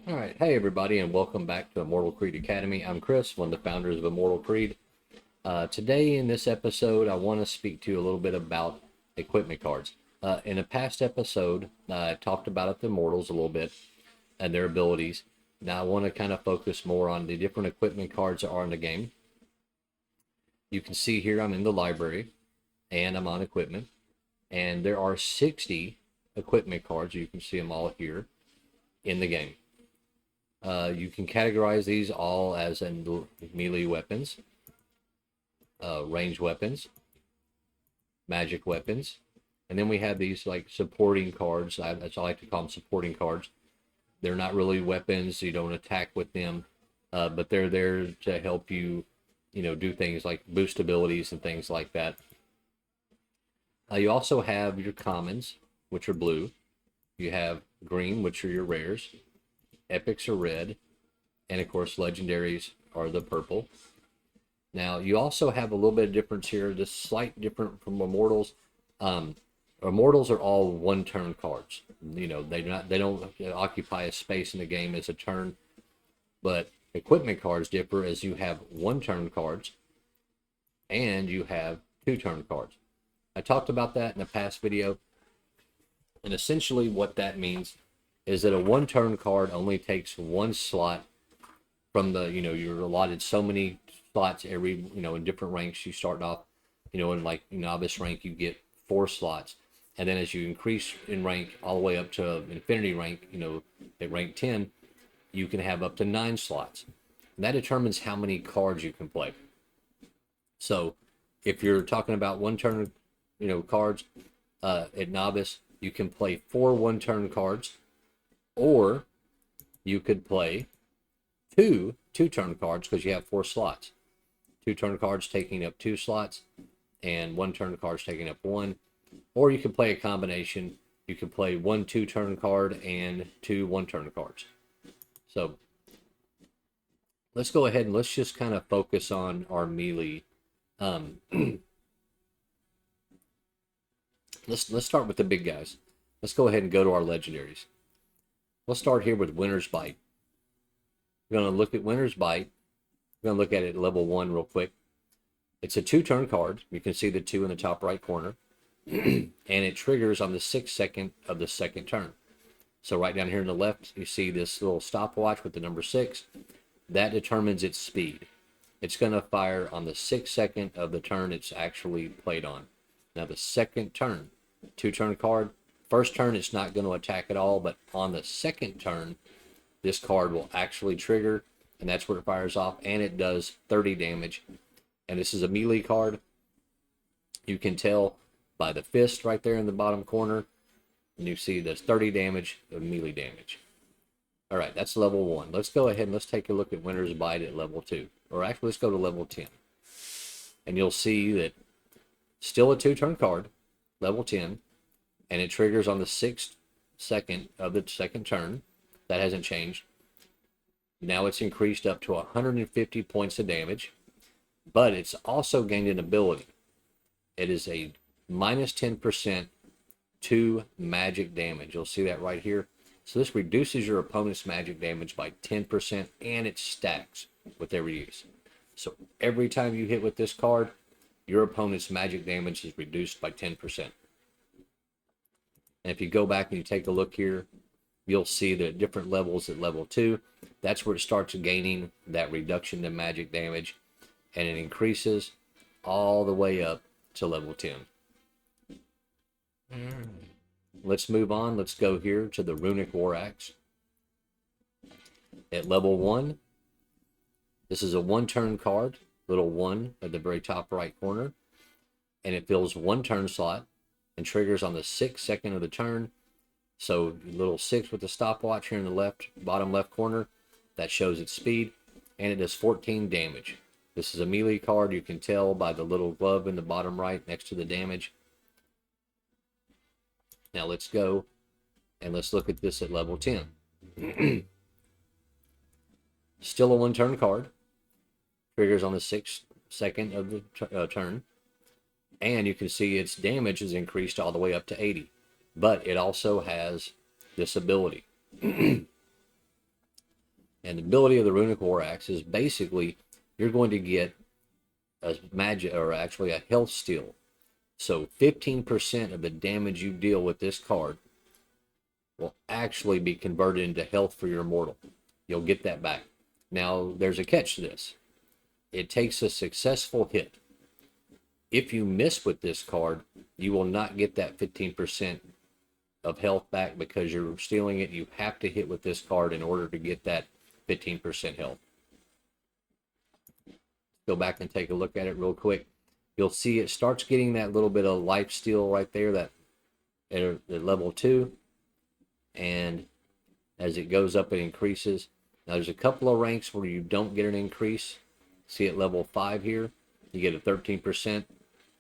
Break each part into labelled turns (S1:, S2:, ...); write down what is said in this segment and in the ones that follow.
S1: Alright, hey everybody, and welcome back to Immortal Creed Academy. I'm Chris, one of the founders of Immortal Creed. Today in this episode, I want to speak to you a little bit about equipment cards. In a past episode, I talked about the Immortals a little bit and their abilities. Now I want to kind of focus more on the different equipment cards that are in the game. You can see here I'm in the library, and I'm on equipment. And there are 60 equipment cards. You can see them all here in the game. You can categorize these all as in melee weapons, range weapons, magic weapons, and then we have these like supporting cards. That's I like to call them supporting cards. They're not really weapons. You don't attack with them, but they're there to help you, do things like boost abilities and things like that. You also have your commons, which are blue. You have green, which are your rares. Epics are red, and of course legendaries are the purple. Now you also have a little bit of difference here, just slight different from Immortals. Immortals are all one-turn cards. They don't occupy a space in the game as a turn, but equipment cards differ as you have one-turn cards and you have two-turn cards. I talked about that in a past video, and essentially what that means is that a one-turn card only takes one slot from the, you're allotted so many slots every, in different ranks. You start off, in like novice rank, you get 4 slots. And then as you increase in rank all the way up to infinity rank, at rank 10, you can have up to 9 slots. And that determines how many cards you can play. So if you're talking about one-turn, cards, at novice, you can play 4 one-turn cards. Or you could play two-turn cards because you have 4 slots. 2-turn cards taking up 2 slots, and 1-turn cards taking up 1. Or you can play a combination. You can play 1 2-turn card and 2 1-turn cards. So let's go ahead and let's just kind of focus on our melee. Let's start with the big guys. Let's go ahead and go to our legendaries. Let's start here with Winter's Bite. We're going to look at Winter's Bite. We're going to look at it at level 1 real quick. It's a 2-turn card. You can see the 2 in the top right corner. And it triggers on the 6th second of the second turn. So right down here on the left, you see this little stopwatch with the number 6. That determines its speed. It's going to fire on the 6th second of the turn it's actually played on. Now the second turn, 2-turn card. First turn, it's not going to attack at all, but on the second turn, this card will actually trigger, and that's where it fires off, and it does 30 damage. And this is a melee card. You can tell by the fist right there in the bottom corner, and you see there's 30 damage of melee damage. All right, that's level 1. Let's go ahead and let's take a look at Winter's Bite at level 2. Or actually, let's go to level 10. And you'll see that still a 2-turn card, level 10. And it triggers on the 6th second of the second turn. That hasn't changed. Now it's increased up to 150 points of damage, but it's also gained an ability. It is a minus 10% to magic damage. You'll see that right here. So this reduces your opponent's magic damage by 10%, and it stacks with every use. So every time you hit with this card, your opponent's magic damage is reduced by 10%. And if you go back and you take a look here, you'll see the different levels at level 2. That's where it starts gaining that reduction in magic damage. And it increases all the way up to level 10. Let's move on. Let's go here to the Runic War Axe. At level 1, this is a 1-turn card, little 1 at the very top right corner. And it fills 1 turn slot and triggers on the 6th second of the turn. So little 6 with the stopwatch here in the left, bottom left corner, that shows its speed, and it does 14 damage. This is a melee card. You can tell by the little glove in the bottom right next to the damage. Now let's go and let's look at this at level 10. Still a 1-turn card. Triggers on the 6th second of the turn. And you can see its damage is increased all the way up to 80. But it also has this ability. And the ability of the Runic War Axe is basically you're going to get a magic, or actually a health steal. So 15% of the damage you deal with this card will actually be converted into health for your immortal. You'll get that back. Now, there's a catch to this. It takes a successful hit. If you miss with this card, you will not get that 15% of health back because you're stealing it. You have to hit with this card in order to get that 15% health. Go back and take a look at it real quick. You'll see it starts getting that little bit of life steal right there, that at level 2. And as it goes up, it increases. Now, there's a couple of ranks where you don't get an increase. See at level 5 here, you get a 13%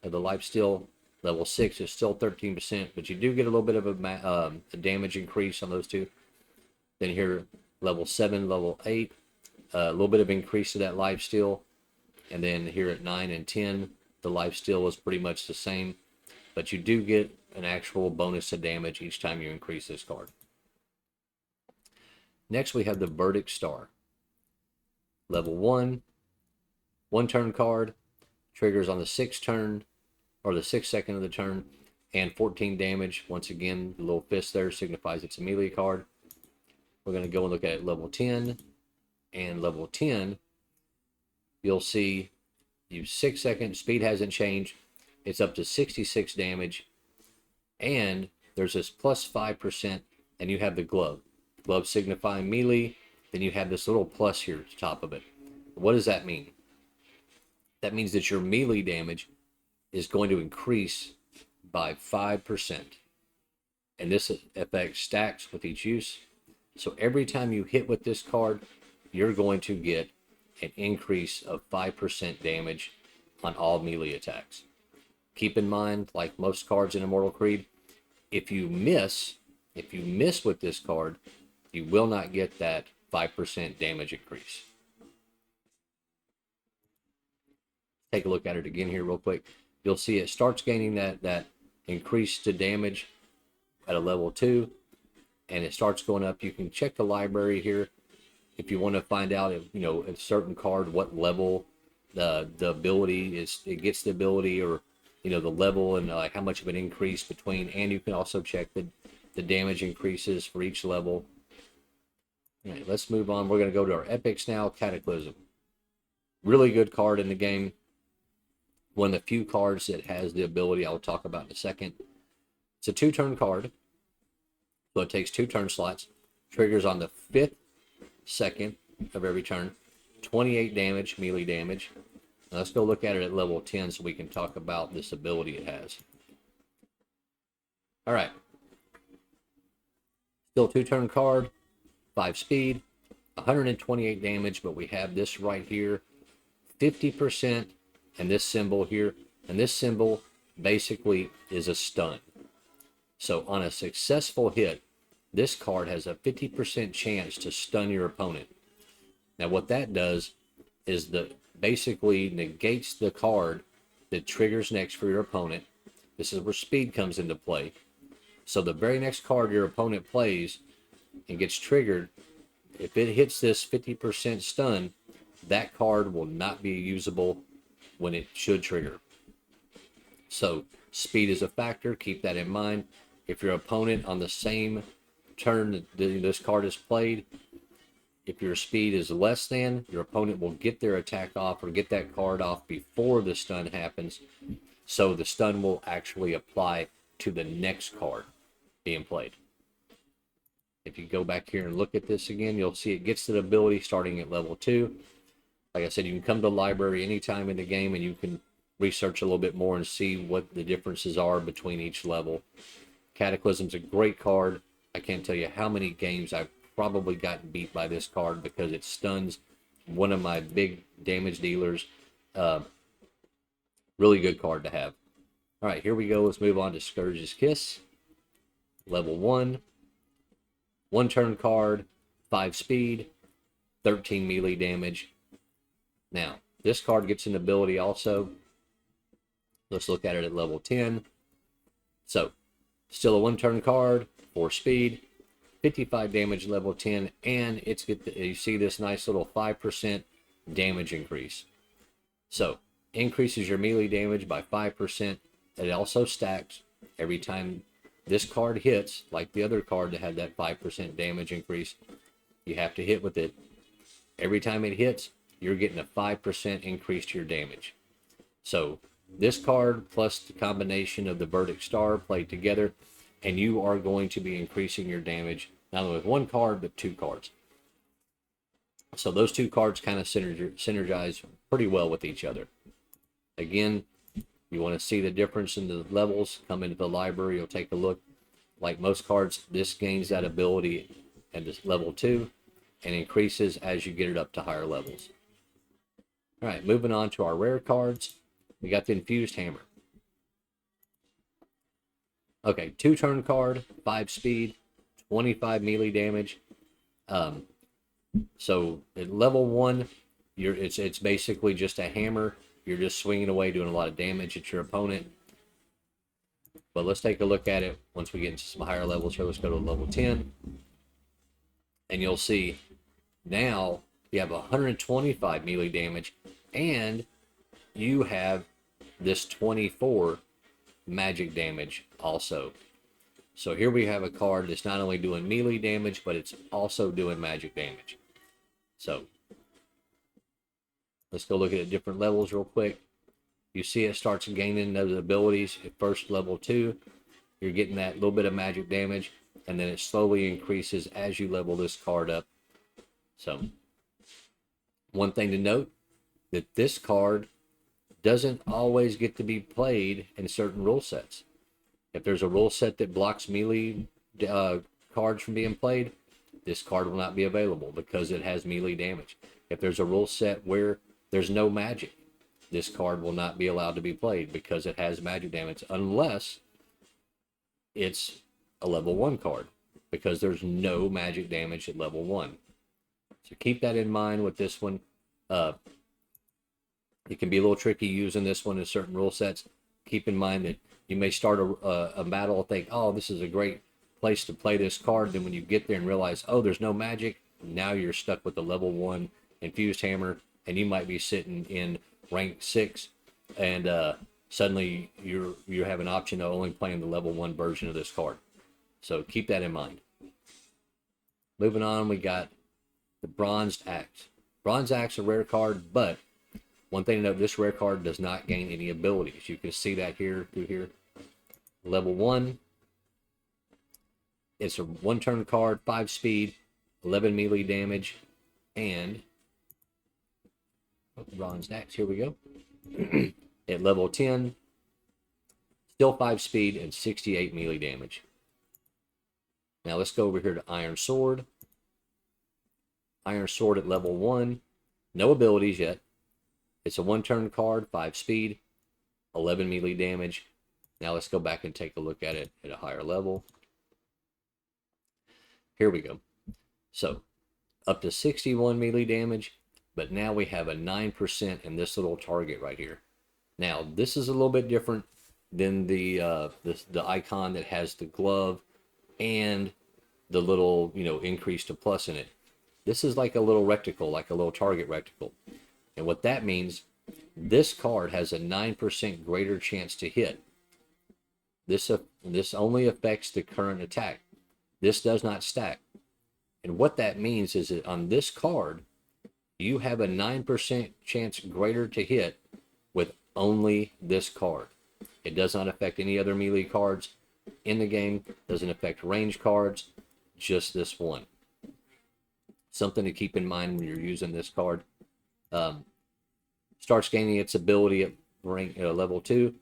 S1: of the life steal. Level 6 is still 13%, but you do get a little bit of a damage increase on those two. Then here, level 7, level 8, a little bit of increase to that life steal. And then here at 9 and 10, the life steal is pretty much the same, but you do get an actual bonus to damage each time you increase this card. Next, we have the Verdict Star. Level 1, 1-turn card, triggers on the 6th turn, or the 6th second of the turn, and 14 damage. Once again, the little fist there signifies it's a melee card. We're going to go and look at level 10, and level 10, you'll see you 6 seconds, speed hasn't changed, it's up to 66 damage, and there's this plus 5%, and you have the glove. Glove signifying melee, then you have this little plus here at the top of it. What does that mean? That means that your melee damage is going to increase by 5. And this effect stacks with each use. So every time you hit with this card, you're going to get an increase of 5% damage on all melee attacks. Keep in mind, like most cards in Immortal Creed, if you miss with this card, you will not get that 5% damage increase. Take a look at it again here real quick. You'll see it starts gaining that increase to damage at a level 2, and it starts going up. You can check the library here if you want to find out if, you know, a certain card, what level the ability is, it gets the ability, or, you know, the level and how much of an increase between. And you can also check the damage increases for each level. All right, let's move on. We're going to go to our epics now. Cataclysm. Really good card in the game. One of the few cards that has the ability I'll talk about in a second. It's a 2-turn card, so it takes 2 turn slots. Triggers on the 5th second of every turn. 28 damage, melee damage. Now let's go look at it at level 10 so we can talk about this ability it has. All right. Still 2-turn card, 5 speed, 128 damage, but we have this right here, 50%, and this symbol here. And this symbol basically is a stun. So on a successful hit, this card has a 50% chance to stun your opponent. Now what that does is basically negates the card that triggers next for your opponent. This is where speed comes into play. So the very next card your opponent plays and gets triggered, if it hits this 50% stun, that card will not be usable when it should trigger. So speed is a factor. Keep that in mind. If your opponent on the same turn that this card is played, if your speed is less than, your opponent will get their attack off or get that card off before the stun happens. So the stun will actually apply to the next card being played. If you go back here and look at this again, you'll see it gets the ability starting at level 2. Like I said, you can come to the library anytime in the game and you can research a little bit more and see what the differences are between each level. Cataclysm's a great card. I can't tell you how many games I've probably gotten beat by this card because it stuns one of my big damage dealers. Really good card to have. All right, here we go. Let's move on to Scourge's Kiss. Level 1. 1-turn card, 5 speed, 13 melee damage. Now, this card gets an ability also. Let's look at it at level 10. So, still a 1-turn card, 4 speed, 55 damage level 10, and you see this nice little 5% damage increase. So increases your melee damage by 5%. It also stacks every time this card hits, like the other card that had that 5% damage increase. You have to hit with it. Every time it hits, you're getting a 5% increase to your damage. So this card plus the combination of the Verdict Star played together, and you are going to be increasing your damage not only with one card, but two cards. So those two cards kind of synergize pretty well with each other. Again, you want to see the difference in the levels, come into the library, you'll take a look. Like most cards, this gains that ability at this level 2 and increases as you get it up to higher levels. All right, moving on to our rare cards. We got the Infused Hammer. Okay, 2-turn card, 5 speed, 25 melee damage. So at level 1, it's basically just a hammer. You're just swinging away, doing a lot of damage at your opponent. But let's take a look at it once we get into some higher levels here. Let's go to level 10. And you'll see now you have 125 melee damage, and you have this 24 magic damage also. So here we have a card that's not only doing melee damage, but it's also doing magic damage. So let's go look at different levels real quick. You see it starts gaining those abilities at first level 2. You're getting that little bit of magic damage, and then it slowly increases as you level this card up. So one thing to note, that this card doesn't always get to be played in certain rule sets. If there's a rule set that blocks melee cards from being played, this card will not be available because it has melee damage. If there's a rule set where there's no magic, this card will not be allowed to be played because it has magic damage, unless it's a level 1 card, because there's no magic damage at level 1. So keep that in mind with this one. It can be a little tricky using this one in certain rule sets. Keep in mind that you may start a battle and think, oh, this is a great place to play this card. Then when you get there and realize, oh, there's no magic, now you're stuck with the level 1 Infused Hammer, and you might be sitting in rank 6, and suddenly you have an option of only playing the level 1 version of this card. So keep that in mind. Moving on, we got the Bronzed Axe. Bronze Axe, a rare card, but one thing to note, this rare card does not gain any abilities. You can see that here through here. Level 1, it's a 1-turn card, 5 speed, 11 melee damage, and Bronze Axe, here we go. At level 10, still 5 speed and 68 melee damage. Now let's go over here to Iron Sword. Iron Sword at level 1, no abilities yet. It's a 1-turn card, 5 speed, 11 melee damage. Now let's go back and take a look at it at a higher level. Here we go. So up to 61 melee damage, but now we have a 9% in this little target right here. Now this is a little bit different than the icon that has the glove and the little, increase to plus in it. This is like a little reticle, like a little target reticle. And what that means, this card has a 9% greater chance to hit. This only affects the current attack. This does not stack. And what that means is that on this card, you have a 9% chance greater to hit with only this card. It does not affect any other melee cards in the game. Doesn't affect range cards, just this one. Something to keep in mind when you're using this card. Starts gaining its ability at rank level 2,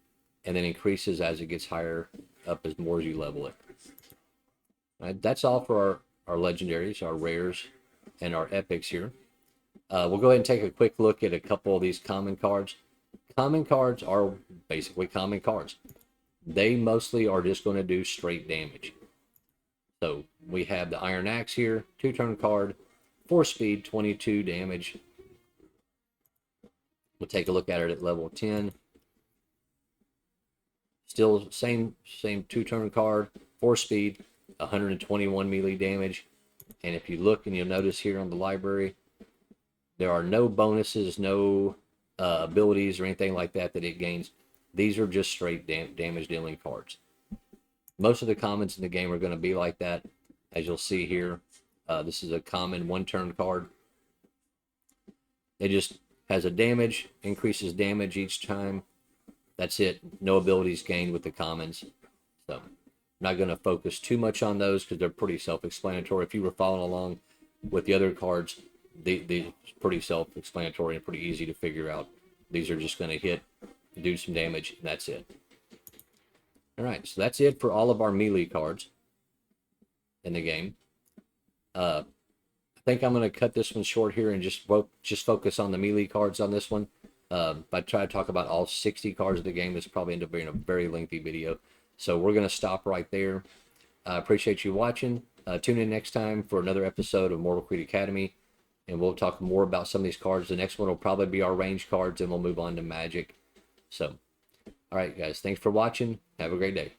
S1: and then increases as it gets higher up as more as you level it. Right, that's all for our legendaries, our rares, and our epics here. We'll go ahead and take a quick look at a couple of these common cards. Common cards are basically common cards. They mostly are just going to do straight damage. So we have the Iron Axe here, 2-turn card, 4 speed, 22 damage. We'll take a look at it at level 10. Still same 2-turn card, 4 speed, 121 melee damage. And if you look and you'll notice here on the library, there are no bonuses, no abilities or anything like that that it gains. These are just straight damage dealing cards. Most of the commons in the game are going to be like that, as you'll see here. This is a common one-turn card. It just has a damage, increases damage each time. That's it. No abilities gained with the commons. So I'm not going to focus too much on those because they're pretty self-explanatory. If you were following along with the other cards, they're pretty self-explanatory and pretty easy to figure out. These are just going to hit, do some damage, and that's it. All right, so that's it for all of our melee cards in the game. I think I'm going to cut this one short here and just focus on the melee cards on this one. If I try to talk about all 60 cards of the game, this probably end up being a very lengthy video. So we're going to stop right there. I appreciate you watching. Tune in next time for another episode of Immortal Creed Academy, and we'll talk more about some of these cards. The next one will probably be our range cards, and we'll move on to Magic. So, all right, guys, thanks for watching. Have a great day.